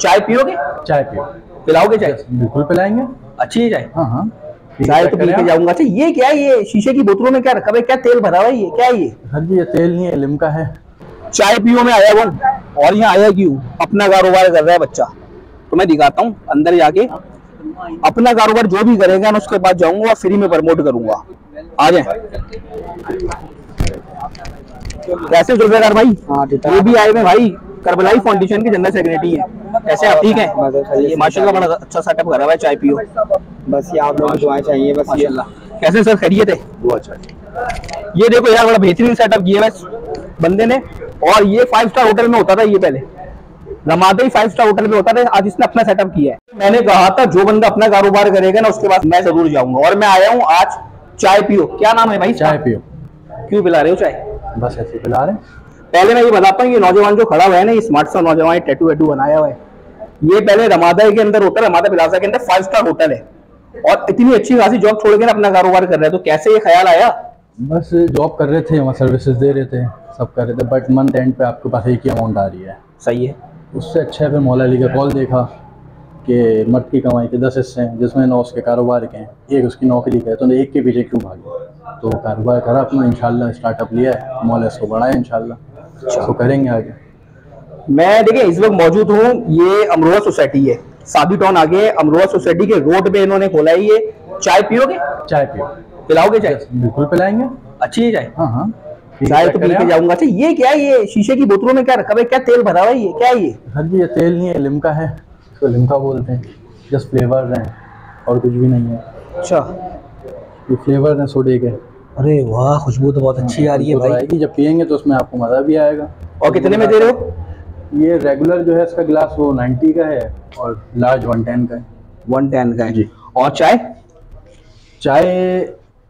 चाय पियोगे? चाय पियो। पिलाओगे चाय? बिल्कुल पिलाएंगे। अच्छी है चाय? हाँ हाँ, चाय तो पी के जाऊंगा। अच्छा ये क्या है, ये शीशे की बोतलों में क्या रखा है? क्या तेल भरा हुआ है? ये क्या है ये? हाँ जी, ये तेल नहीं है, लिम्का है। चाय पियो में आया हूँ, और यहाँ आया क्यों? अपना कारोबार कर रहा है बच्चा, तो मैं दिखाता हूँ अंदर जाके। अपना कारोबार जो भी करेगा ना उसके बाद जाऊंगा और फ्री में प्रमोट करूंगा। आ जाए। कैसे जुल्फिकार भाई? हाँ ठीक है। ये भी आए हुए भाई, करबलाई फाउंडेशन के जनरल सेक्रेटरी है। कैसे आप? ठीक है। ये माशाल्लाह बड़ा अच्छा सेटअप करा हुआ है। चाय पियो। बस ये आप लोगों को दुआएं चाहिए बस। माशाल्लाह। कैसे सर, खैरियत है? ये देखो यार, बड़ा बेहतरीन सेटअप किया है बंदे ने। और ये 5 स्टार होटल में होता था, ये पहले रमादा ही 5 स्टार होटल में होता था। आज इसने अपना सेटअप किया है। मैंने कहा था जो बंदा अपना कारोबार करेगा ना उसके बाद मैं जरूर जाऊंगा, और मैं आया हूँ आज। चाय पियो। क्या नाम है भाई? चाय पियो। क्यों पिला रहे हो चाय? बस ऐसे ही पिला रहे हैं। पहले मैं ये बताता हूँ, ये नौजवान जो खड़ा हुआ है ना, ये स्मार्ट सा नौजवान, टैटू वैटू बनाया हुआ है, ये पहले रमादा के अंदर होता है, रमादा प्लाजा के अंदर 5 स्टार होटल है, और इतनी अच्छी खासी जॉब छोड़ के ना अपना कारोबार कर रहा है। तो कैसे ये ख्याल आया? बस जॉब कर रहे थे, वहाँ सर्विसेज दे रहे थे, सब कर रहे थे, बट मंथ एंड पे आपके पास एक ही अमाउंट आ रही है। सही है। उससे अच्छा है फिर मौला अली का कॉल देखा कि मर्द की कमाई के 10 हिस्से हैं, जिसमें 9 उसके कारोबार के हैं, एक उसकी नौकरी का है, तो एक के पीछे क्यों भागे? तो कारोबार करा अपना, इंशाल्लाह स्टार्टअप लिया है, मौला इसको बढ़ाए इंशाल्लाह, तो करेंगे आगे। मैं देखिए इस वक्त मौजूद हूँ, ये अमरोहा सोसाइटी है, सादी टाउन आगे अमरोहा सोसाइटी के रोड पे इन्होंने खोला है ये। चाय पियोगे? चाय पियो। पिलाओगे चाय? बिल्कुल पिलाएंगे। अच्छी है चाय? हाँ हाँ, चाय तो पी के जाऊंगा। अच्छा ये क्या है, ये शीशे की बोतलों में क्या रखा है? क्या तेल भरा हुआ है? ये क्या है ये? हाँ जी, ये तेल नहीं है, लिम्का है, इसको लिम्का बोलते हैं। जस्ट फ्लेवर हैं और कुछ भी नहीं है। अच्छा, ये फ्लेवर हैं सोडे के। अरे वाह, खुशबू तो बहुत अच्छी आ रही है भाई। आएगी जब पियेंगे तो उसमें आपको मज़ा भी आएगा। और कितने में दे रहे हो? ये रेगुलर जो है इसका गिलास वो 90 का है, और लार्ज 110 का है। 110 का है जी। और चाय? चाय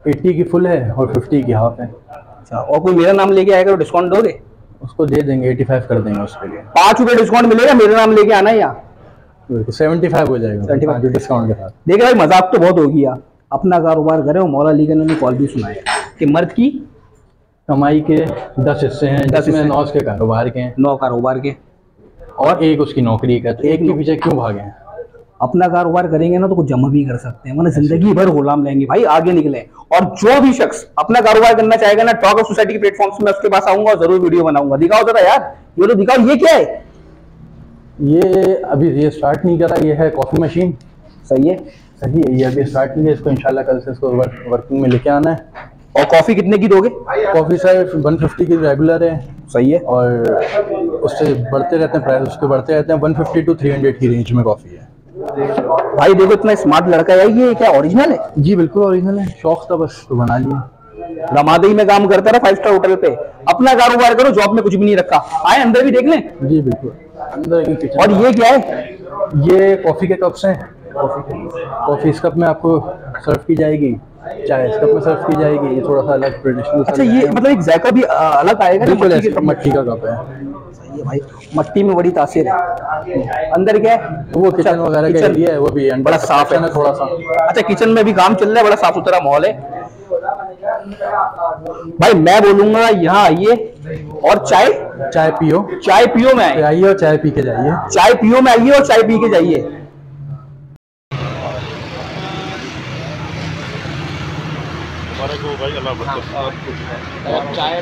80 की फुल है और 50 की हाफ है। अच्छा, और कोई मेरा नाम लेके आएगा तो डिस्काउंट दोगे? उसको दे देंगे, 85 कर देंगे उसके लिए। 5 रुपये डिस्काउंट मिलेगा, मेरा नाम लेके आना है यहाँ। 75 हो जाएगा 75 डिस्काउंट के साथ। देखिए भाई मजाक तो बहुत होगी यार, अपना कारोबार करे। मौला अली का ने कॉल भी सुनाया कि मर्द की कमाई के 10 हिस्से हैं, 10 जिसमें हिस्से 9 उसके कारोबार के हैं, 9 कारोबार के, और एक उसकी नौकरी का। तो एक के पीछे क्यों भागे? अपना कारोबार करेंगे ना तो कुछ जमा भी कर सकते हैं, वरना जिंदगी भर गुलाम रहेंगे भाई। आगे निकले। और जो भी शख्स अपना कारोबार करना चाहेगा ना, टॉक ऑफ सोसाइटी के प्लेटफॉर्म में उसके पास आऊंगा और जरूर वीडियो बनाऊंगा। दिखाओ जरा यार, ये तो दिखाओ, ये क्या है? ये अभी ये स्टार्ट नहीं करा, ये है कॉफ़ी मशीन। सही है। सही है, ये अभी स्टार्ट नहीं है, इसको इंशाल्लाह कल से इसको वर्किंग में लेके आना है। और कॉफी कितने की दोगे? कॉफ़ी सर 150 की रेगुलर है। सही है। और उससे बढ़ते रहते हैं प्राइस, उसके बढ़ते रहते हैं। 150 to 300 की रेंज में कॉफ़ी है। भाई देखो इतना स्मार्ट लड़का है, ये क्या ओरिजिनल है? जी बिल्कुल ओरिजिनल है, शौक था बस तो बना लिया। रमादई में काम करता रहा 5 स्टार होटल पे। अपना कारोबार करो, जॉब में कुछ भी नहीं रखा। आए अंदर भी देख लें। जी बिल्कुल, अंदर की किचन। और ये क्या है? ये कॉफ़ी के कप्स हैं। कॉफ़ी इस कप में आपको सर्व की जाएगी, चाय इस कप में सर्व की जाएगी। ये थोड़ा सा अलग ट्रेडिशनल। अच्छा, ये मतलब एक जायका भी अलग आएगा? बिल्कुल मट्टी का कप है। सही है भाई, मट्टी में बड़ी तासीर है। अंदर क्या है? वो किचन वगैरह का एरिया है, वो भी बड़ा साफ है थोड़ा सा। अच्छा, किचन में भी काम चल रहा है, बड़ा साफ सुथरा माहौल है भाई। मैं बोलूंगा यहाँ आइए और चाय पियो। चाय पियो में आइए और चाय पी के जाइए। चाय पियो में आइए और चाय पी के जाइए। भाई अल्लाह चाय